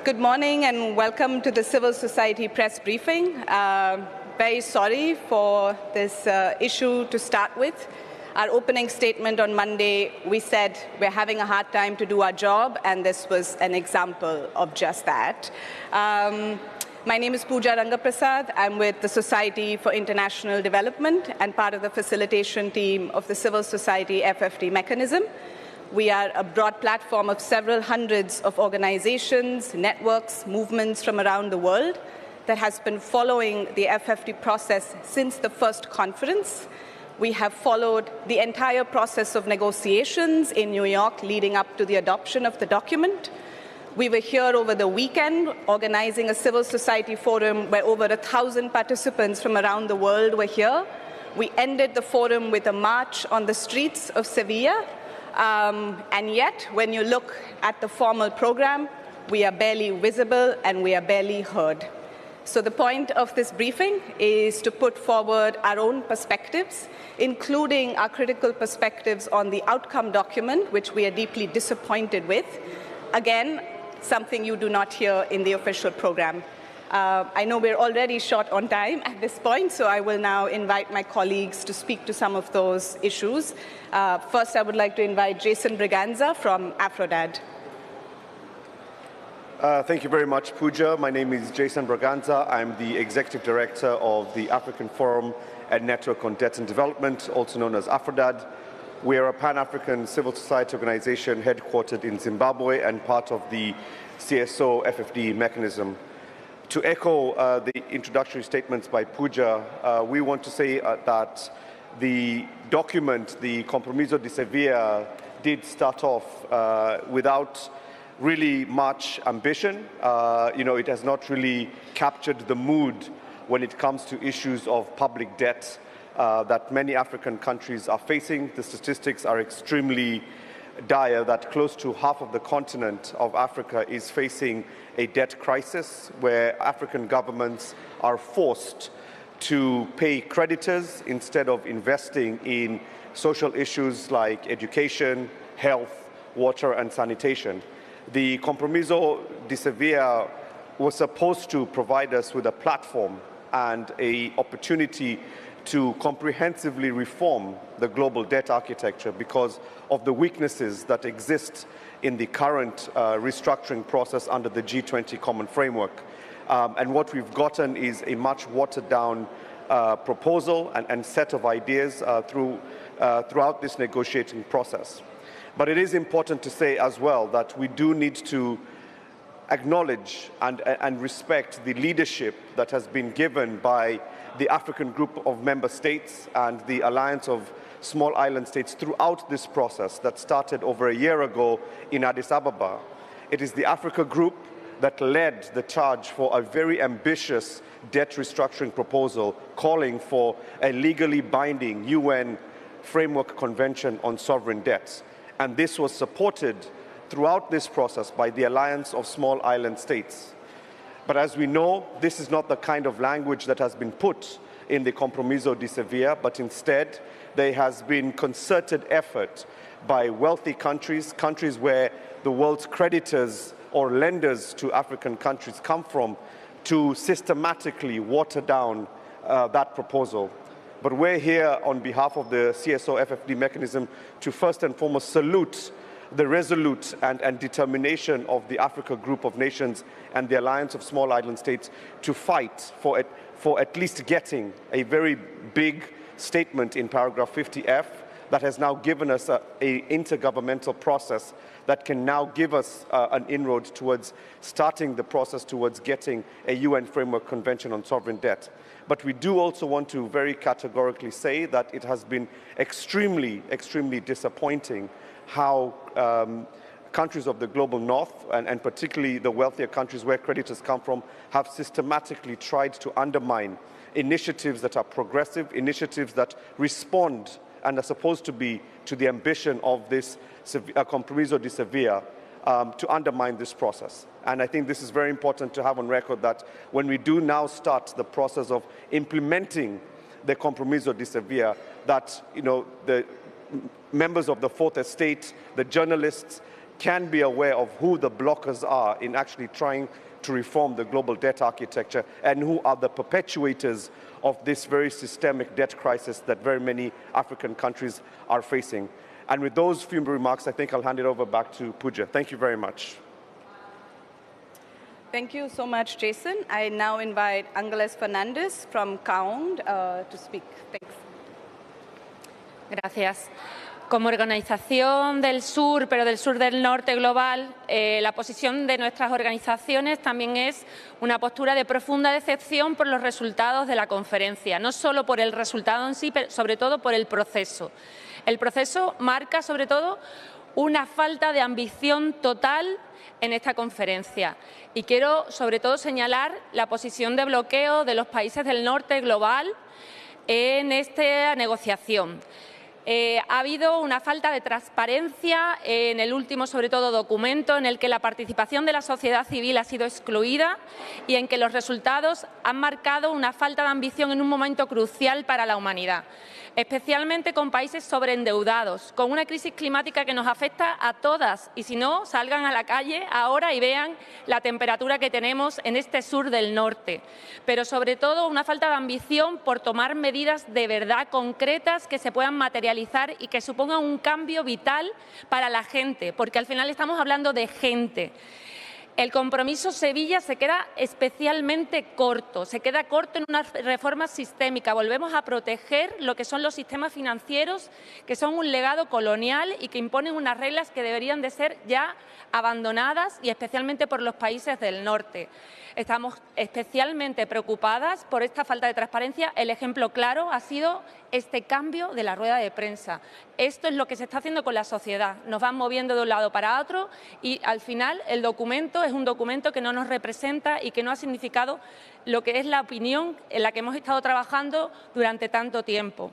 Good morning and welcome to the Civil Society press briefing. Very sorry for this issue to start with. Our opening statement on Monday, we said we're having a hard time to do our job, and this was an example of just that. My name is Pooja Rangaprasad. I'm with the Society for International Development and part of the facilitation team of the Civil Society FfD mechanism. We are a broad platform of several hundreds of organizations, networks, movements from around the world that has been following the FfD process since the first conference. We have followed the entire process of negotiations in New York leading up to the adoption of the document. We were here over the weekend organizing a civil society forum where over 1,000 participants from around the world were here. We ended the forum with a march on the streets of Sevilla. And yet, when you look at the formal program, we are barely visible and we are barely heard. So the point of this briefing is to put forward our own perspectives, including our critical perspectives on the outcome document, which we are deeply disappointed with. Again, something you do not hear in the official program. I know we're already short on time at this point, so I will now invite my colleagues to speak to some of those issues. First, I would like to invite Jason Braganza from FfD. Thank you very much, Pooja. My name is Jason Braganza. I'm the Executive Director of the African Forum and Network on Debt and Development, also known as FfD. We are a Pan-African civil society organization headquartered in Zimbabwe and part of the CSO FfD mechanism. To echo the introductory statements by Pooja, we want to say that the document, the Compromiso de Sevilla, did start off without really much ambition. It has not really captured the mood when it comes to issues of public debt that many African countries are facing. The statistics are extremely dire that close to half of the continent of Africa is facing a debt crisis where African governments are forced to pay creditors instead of investing in social issues like education, health, water, and sanitation. The Compromiso de Sevilla was supposed to provide us with a platform and an opportunity to comprehensively reform the global debt architecture because of the weaknesses that exist in the current restructuring process under the G20 Common Framework. And what we've gotten is a much watered-down proposal and set of ideas throughout this negotiating process. But it is important to say as well that we do need to acknowledge and respect the leadership that has been given by the African group of member states and the Alliance of Small Island States throughout this process that started over a year ago in Addis Ababa. It is the Africa group that led the charge for a very ambitious debt restructuring proposal calling for a legally binding UN Framework Convention on Sovereign Debts. And this was supported throughout this process by the Alliance of Small Island States. But as we know, this is not the kind of language that has been put in the Compromiso de Sevilla, but instead there has been concerted effort by wealthy countries, countries where the world's creditors or lenders to African countries come from, to systematically water down that proposal. But we're here on behalf of the CSO FfD mechanism to first and foremost salute the resolute and determination of the Africa Group of Nations and the Alliance of Small Island States to fight for at least getting a very big statement in paragraph 50F that has now given us an intergovernmental process that can now give us an inroad towards starting the process towards getting a UN Framework Convention on Sovereign Debt. But we do also want to very categorically say that it has been extremely, extremely disappointing how countries of the global north, and particularly the wealthier countries where creditors come from, have systematically tried to undermine initiatives that are progressive, initiatives that respond and are supposed to be to the ambition of this Compromiso de Sevilla to undermine this process. And I think this is very important to have on record that when we do now start the process of implementing the Compromiso de Sevilla, that the members of the Fourth Estate, the journalists, can be aware of who the blockers are in actually trying to reform the global debt architecture and who are the perpetuators of this very systemic debt crisis that very many African countries are facing. And with those few remarks, I think I'll hand it over back to Pooja. Thank you very much. Thank you so much, Jason. I now invite Ángeles Fernández from CAUND to speak. Thanks. Gracias. Como organización del sur, pero del sur del norte global, la posición de nuestras organizaciones también es una postura de profunda decepción por los resultados de la conferencia, no solo por el resultado en sí, pero sobre todo por el proceso. El proceso marca sobre todo una falta de ambición total en esta conferencia. Y quiero sobre todo señalar la posición de bloqueo de los países del norte global en esta negociación. Ha habido una falta de transparencia en el último, sobre todo, documento en el que la participación de la sociedad civil ha sido excluida y en que los resultados han marcado una falta de ambición en un momento crucial para la humanidad, especialmente con países sobreendeudados, con una crisis climática que nos afecta a todas y, si no, salgan a la calle ahora y vean la temperatura que tenemos en este sur del norte. Pero, sobre todo, una falta de ambición por tomar medidas de verdad concretas que se puedan materializar y que supongan un cambio vital para la gente, porque al final estamos hablando de gente. El compromiso Sevilla se queda especialmente corto, se queda corto en una reforma sistémica. Volvemos a proteger lo que son los sistemas financieros, que son un legado colonial y que imponen unas reglas que deberían de ser ya abandonadas, y especialmente por los países del norte. Estamos especialmente preocupadas por esta falta de transparencia. El ejemplo claro ha sido este cambio de la rueda de prensa. Esto es lo que se está haciendo con la sociedad. Nos van moviendo de un lado para otro y, al final, el documento es un documento que no nos representa y que no ha significado lo que es la opinión en la que hemos estado trabajando durante tanto tiempo.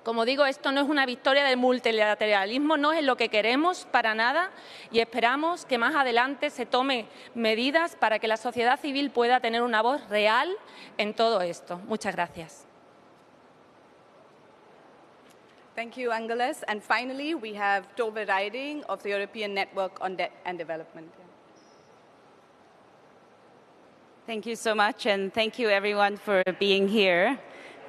Como digo, esto no es una victoria del multilateralismo, no es lo que queremos para nada, y esperamos que más adelante se tomen medidas para que la sociedad civil pueda tener una voz real en todo esto. Muchas gracias. Thank you, Ángeles. And finally, we have Tove Reiding of the European Network on Debt and Development. Thank you so much, and thank you everyone for being here.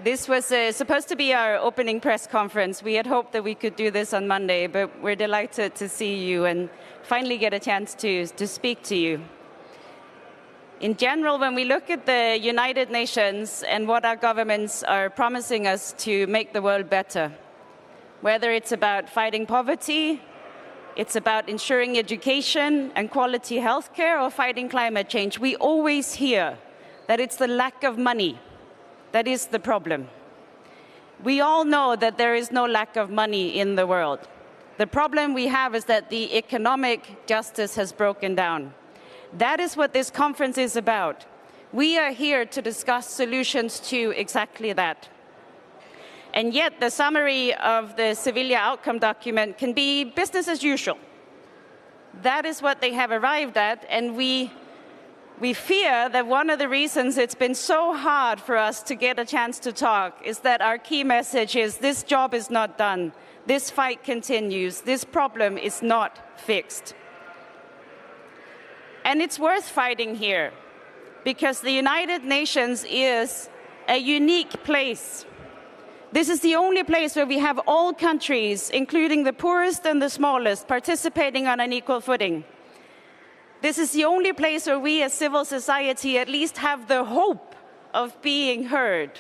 This was supposed to be our opening press conference. We had hoped that we could do this on Monday, but we're delighted to see you and finally get a chance to speak to you. In general, when we look at the United Nations and what our governments are promising us to make the world better, whether it's about fighting poverty, it's about ensuring education and quality healthcare, or fighting climate change, we always hear that it's the lack of money that is the problem. We all know that there is no lack of money in the world. The problem we have is that the economic justice has broken down. That is what this conference is about. We are here to discuss solutions to exactly that. And yet, the summary of the Sevilla outcome document can be business as usual. That is what they have arrived at, and we fear that one of the reasons it's been so hard for us to get a chance to talk is that our key message is this job is not done, this fight continues, this problem is not fixed. And it's worth fighting here, because the United Nations is a unique place. This is the only place where we have all countries, including the poorest and the smallest, participating on an equal footing. This is the only place where we as civil society at least have the hope of being heard.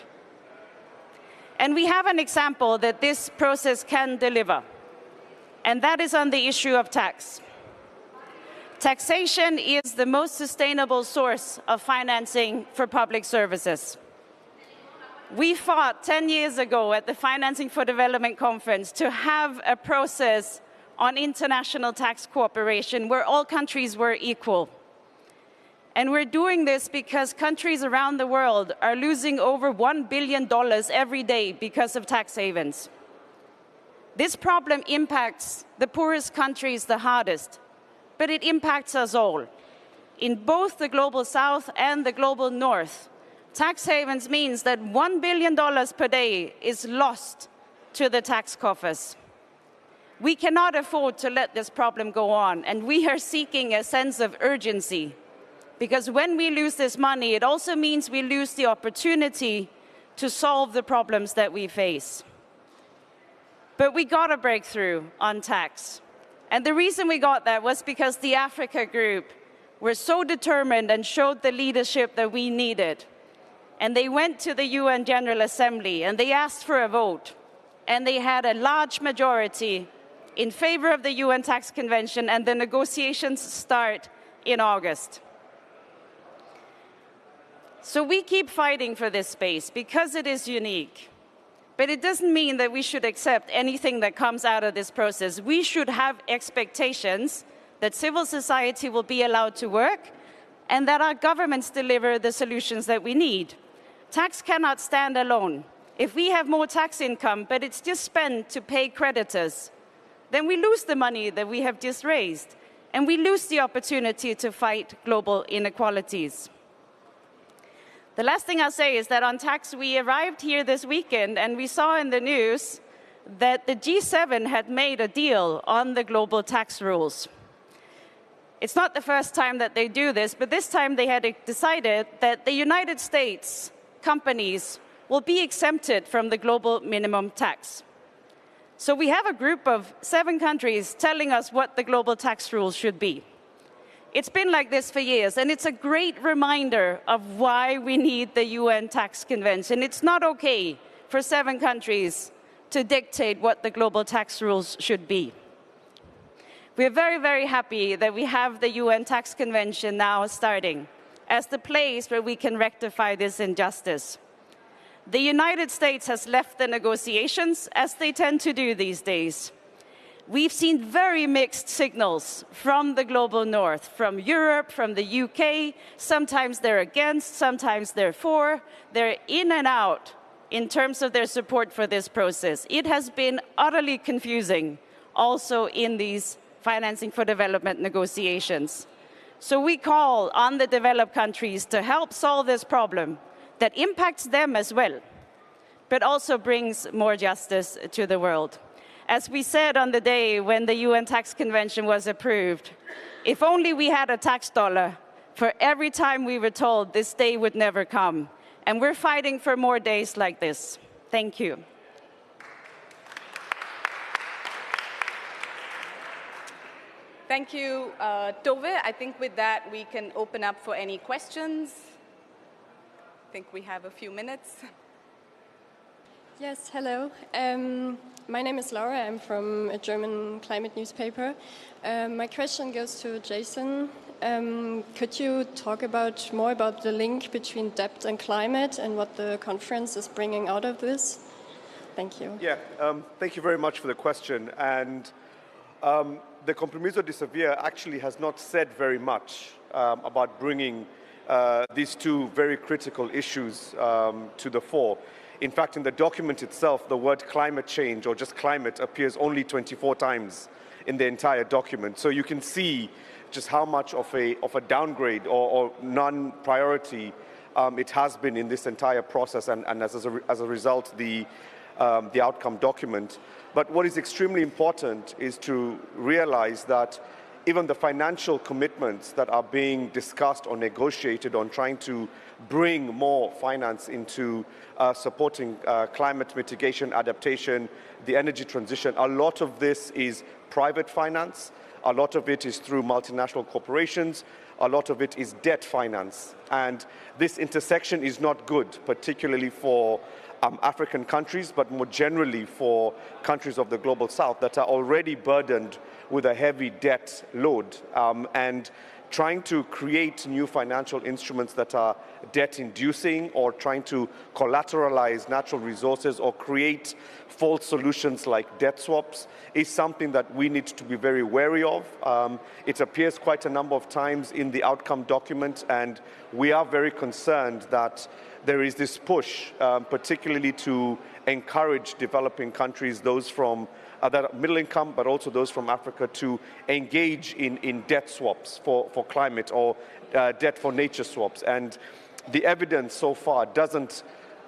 And we have an example that this process can deliver, and that is on the issue of tax. Taxation is the most sustainable source of financing for public services. We fought 10 years ago at the Financing for Development conference to have a process on international tax cooperation where all countries were equal. And we're doing this because countries around the world are losing over $1 billion every day because of tax havens. This problem impacts the poorest countries the hardest, but it impacts us all. In both the Global South and the Global North, tax havens means that $1 billion per day is lost to the tax coffers. We cannot afford to let this problem go on, and we are seeking a sense of urgency. Because when we lose this money, it also means we lose the opportunity to solve the problems that we face. But we got a breakthrough on tax. And the reason we got that was because the Africa group were so determined and showed the leadership that we needed. And they went to the UN General Assembly and they asked for a vote. And they had a large majority in favor of the UN Tax Convention, and the negotiations start in August. So we keep fighting for this space because it is unique. But it doesn't mean that we should accept anything that comes out of this process. We should have expectations that civil society will be allowed to work and that our governments deliver the solutions that we need. Tax cannot stand alone. If we have more tax income, but it's just spent to pay creditors, then we lose the money that we have just raised, and we lose the opportunity to fight global inequalities. The last thing I'll say is that on tax, we arrived here this weekend and we saw in the news that the G7 had made a deal on the global tax rules. It's not the first time that they do this, but this time they had decided that the United States companies will be exempted from the global minimum tax. So we have a group of 7 countries telling us what the global tax rules should be. It's been like this for years, and it's a great reminder of why we need the UN Tax Convention. It's not okay for 7 countries to dictate what the global tax rules should be. We're very, very happy that we have the UN Tax Convention now starting as the place where we can rectify this injustice. The United States has left the negotiations, as they tend to do these days. We've seen very mixed signals from the global north, from Europe, from the UK. Sometimes they're against, sometimes they're for. They're in and out in terms of their support for this process. It has been utterly confusing also in these financing for development negotiations. So we call on the developed countries to help solve this problem that impacts them as well, but also brings more justice to the world. As we said on the day when the UN Tax Convention was approved, if only we had a tax dollar for every time we were told this day would never come. And we're fighting for more days like this. Thank you. Thank you, Tove. I think with that, we can open up for any questions. I think we have a few minutes. Yes, hello. My name is Laura. I'm from a German climate newspaper. My question goes to Jason. Could you talk more about the link between debt and climate and what the conference is bringing out of this? Thank you. Yeah, thank you very much for the question. And the Compromiso de Sevilla actually has not said very much about bringing these 2 very critical issues to the fore. In fact, in the document itself, the word climate change or just climate appears only 24 times in the entire document. So you can see just how much of a downgrade or non-priority it has been in this entire process, and as a result, the outcome document. But what is extremely important is to realize that even the financial commitments that are being discussed or negotiated on trying to bring more finance into supporting climate mitigation, adaptation, the energy transition, a lot of this is private finance, a lot of it is through multinational corporations, a lot of it is debt finance. And this intersection is not good, particularly for African countries, but more generally for countries of the global south that are already burdened with a heavy debt load, and trying to create new financial instruments that are debt-inducing or trying to collateralize natural resources or create false solutions like debt swaps is something that we need to be very wary of. It appears quite a number of times in the outcome document, and we are very concerned that there is this push, particularly to encourage developing countries, those from that are middle income, but also those from Africa, to engage in debt swaps for climate or debt for nature swaps. And the evidence so far doesn't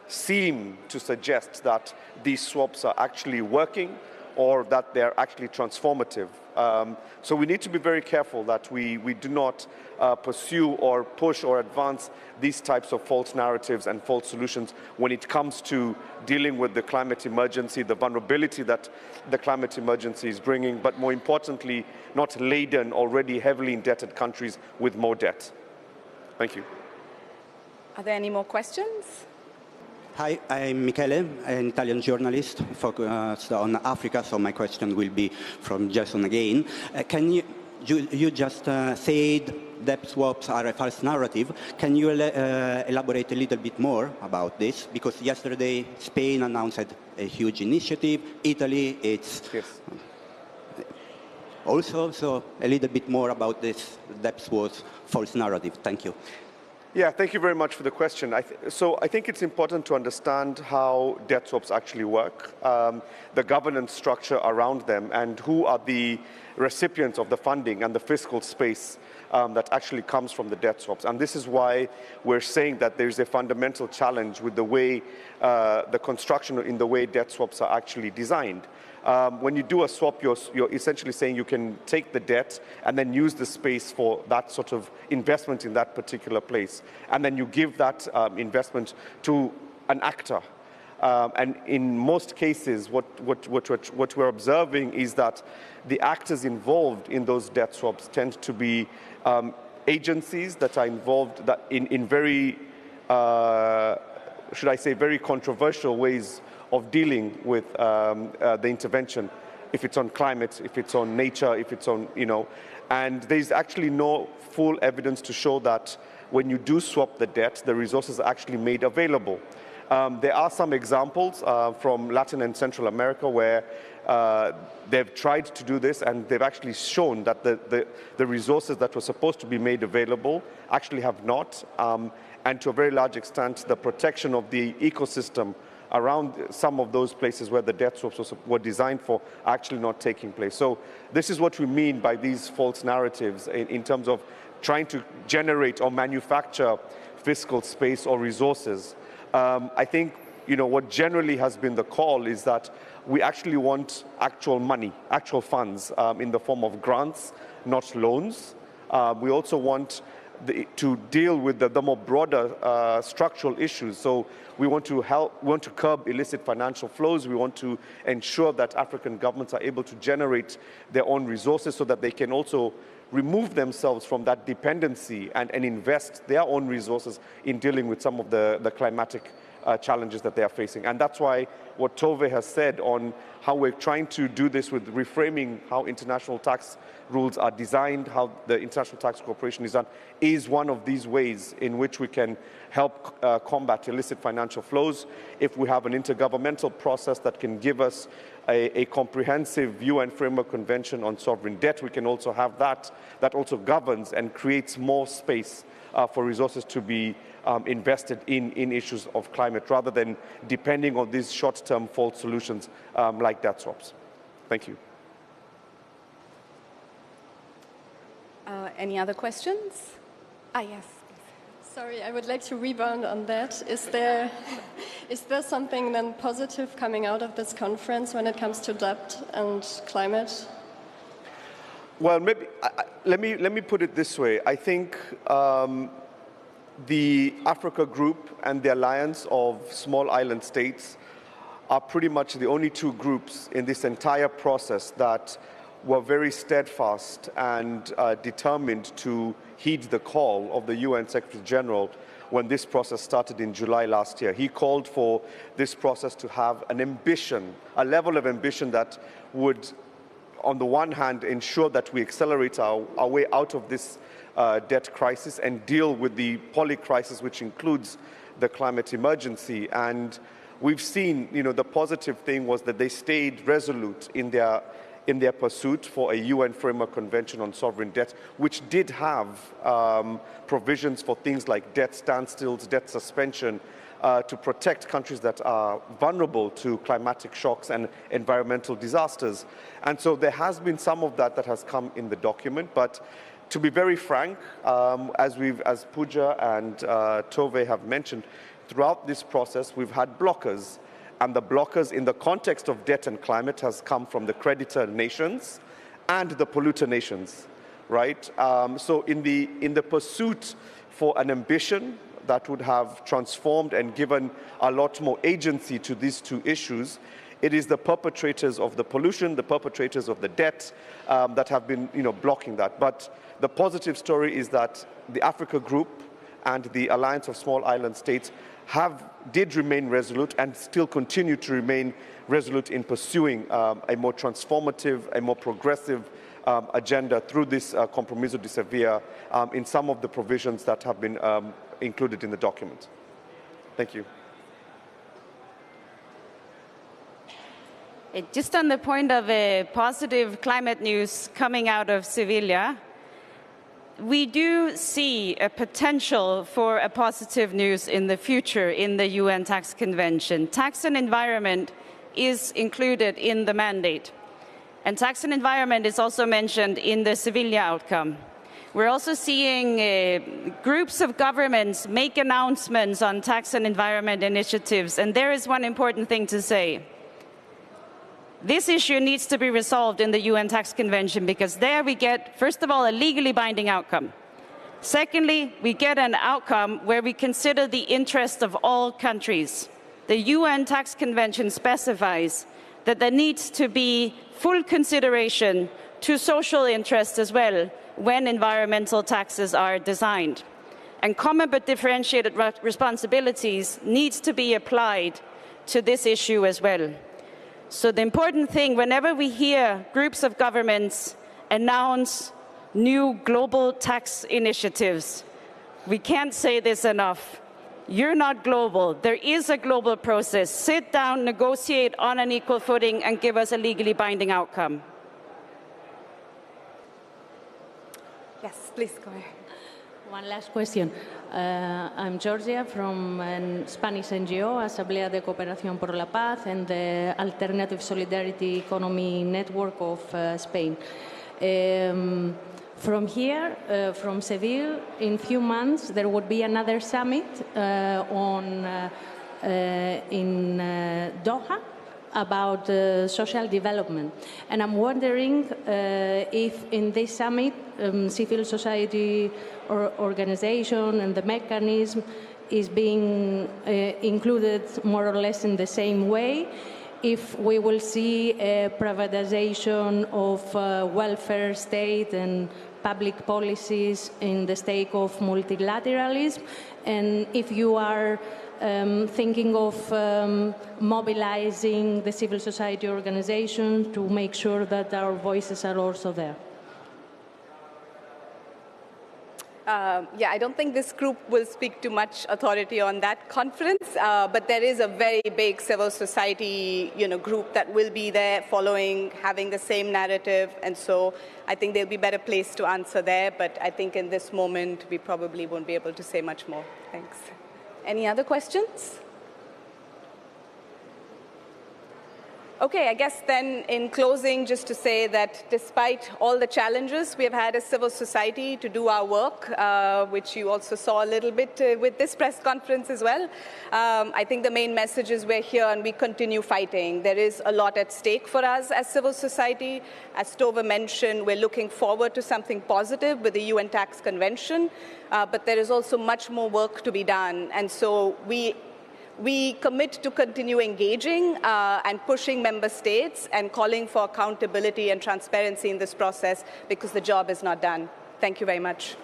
seem to suggest that these swaps are actually working or that they're actually transformative. So we need to be very careful that we do not pursue or push or advance these types of false narratives and false solutions when it comes to dealing with the climate emergency, the vulnerability that the climate emergency is bringing, but more importantly, not laden already heavily indebted countries with more debt. Thank you. Are there any more questions? Hi, I'm Michele, an Italian journalist focused on Africa, so my question will be from Jason again. Can you just said debt swaps are a false narrative. Can you elaborate a little bit more about this? Because yesterday Spain announced a huge initiative, Italy, it's Yes. Also, so a little bit more about this debt swaps false narrative. Thank you. Yeah, thank you very much for the question. So I think it's important to understand how debt swaps actually work, the governance structure around them, and who are the recipients of the funding and the fiscal space that actually comes from the debt swaps. And this is why we're saying that there's a fundamental challenge with the way the construction in the way debt swaps are actually designed. When you do a swap, you're essentially saying you can take the debt and then use the space for that sort of investment in that particular place. And then you give that investment to an actor. And in most cases, what we're observing is that the actors involved in those debt swaps tend to be agencies that are involved in very, should I say, very controversial ways of dealing with the intervention, if it's on climate, if it's on nature, if it's on, and there's actually no full evidence to show that when you do swap the debt, the resources are actually made available. There are some examples from Latin and Central America where they've tried to do this, and they've actually shown that the resources that were supposed to be made available actually have not, and to a very large extent, the protection of the ecosystem around some of those places where the debt swaps were designed for are actually not taking place. So this is what we mean by these false narratives in terms of trying to generate or manufacture fiscal space or resources. I think what generally has been the call is that we actually want actual money, actual funds in the form of grants, not loans. We also want to deal with the more broader structural issues. So we want to curb illicit financial flows. We want to ensure that African governments are able to generate their own resources so that they can also remove themselves from that dependency and invest their own resources in dealing with some of the climatic challenges that they are facing. And that's why what Tove has said on how we're trying to do this with reframing how international tax rules are designed, how the International Tax Corporation is done, is one of these ways in which we can help combat illicit financial flows. If we have an intergovernmental process that can give us a comprehensive UN Framework Convention on sovereign debt, we can also have that also governs and creates more space for resources to be invested in issues of climate, rather than depending on these short-term false solutions like debt swaps. Thank you. Any other questions? Yes. Sorry, I would like to rebound on that. Is there something then positive coming out of this conference when it comes to debt and climate? Well, maybe let me put it this way. I think the Africa Group and the Alliance of Small Island States are pretty much the only two groups in this entire process that were very steadfast and determined to heed the call of the UN Secretary General when this process started in July last year. He called for this process to have an ambition, a level of ambition that would, on the one hand, ensure that we accelerate our way out of this debt crisis and deal with the poly crisis, which includes the climate emergency. And we've seen, the positive thing was that they stayed resolute in their pursuit for a UN Framework Convention on sovereign debt, which did have provisions for things like debt standstills, debt suspension, to protect countries that are vulnerable to climatic shocks and environmental disasters. And so there has been some of that has come in the document, but to be very frank, as Pooja and Tove have mentioned, throughout this process we've had blockers. And the blockers in the context of debt and climate has come from the creditor nations and the polluter nations, right? So in the pursuit for an ambition that would have transformed and given a lot more agency to these two issues, it is the perpetrators of the pollution, the perpetrators of the debt that have been, blocking that. But the positive story is that the Africa Group and the Alliance of Small Island States did remain resolute and still continue to remain resolute in pursuing a more transformative, a more progressive agenda through this Compromiso de Sevilla in some of the provisions that have been included in the document. Thank you. Just on the point of positive climate news coming out of Sevilla, we do see a potential for a positive news in the future in the UN Tax Convention. Tax and environment is included in the mandate. And tax and environment is also mentioned in the Sevilla outcome. We're also seeing groups of governments make announcements on tax and environment initiatives. And there is one important thing to say. This issue needs to be resolved in the UN Tax Convention because there we get, first of all, a legally binding outcome. Secondly, we get an outcome where we consider the interest of all countries. The UN Tax Convention specifies that there needs to be full consideration to social interests as well when environmental taxes are designed. And common but differentiated responsibilities needs to be applied to this issue as well. So the important thing, whenever we hear groups of governments announce new global tax initiatives, we can't say this enough. You're not global. There is a global process. Sit down, negotiate on an equal footing, and give us a legally binding outcome. Yes, please go ahead. One last question. I'm Georgia from a Spanish NGO, Asamblea de Cooperación por la Paz, and the Alternative Solidarity Economy Network of Spain. From here, from Seville, in a few months, there would be another summit in Doha about social development. And I'm wondering if in this summit, civil society organization and the mechanism is being included more or less in the same way, if we will see a privatization of welfare state and public policies in the stake of multilateralism, and if you are thinking of mobilizing the civil society organization to make sure that our voices are also there. Yeah, I don't think this group will speak too much authority on that conference, but there is a very big civil society, group that will be there following, having the same narrative, and so I think they'll be better placed to answer there, but I think in this moment we probably won't be able to say much more. Thanks. Any other questions? Okay, I guess then in closing, just to say that despite all the challenges, we have had as civil society to do our work, which you also saw a little bit with this press conference as well. I think the main message is we're here and we continue fighting. There is a lot at stake for us as civil society. As Tove mentioned, we're looking forward to something positive with the UN Tax Convention, but there is also much more work to be done. And so we commit to continue engaging and pushing member states and calling for accountability and transparency in this process because the job is not done. Thank you very much.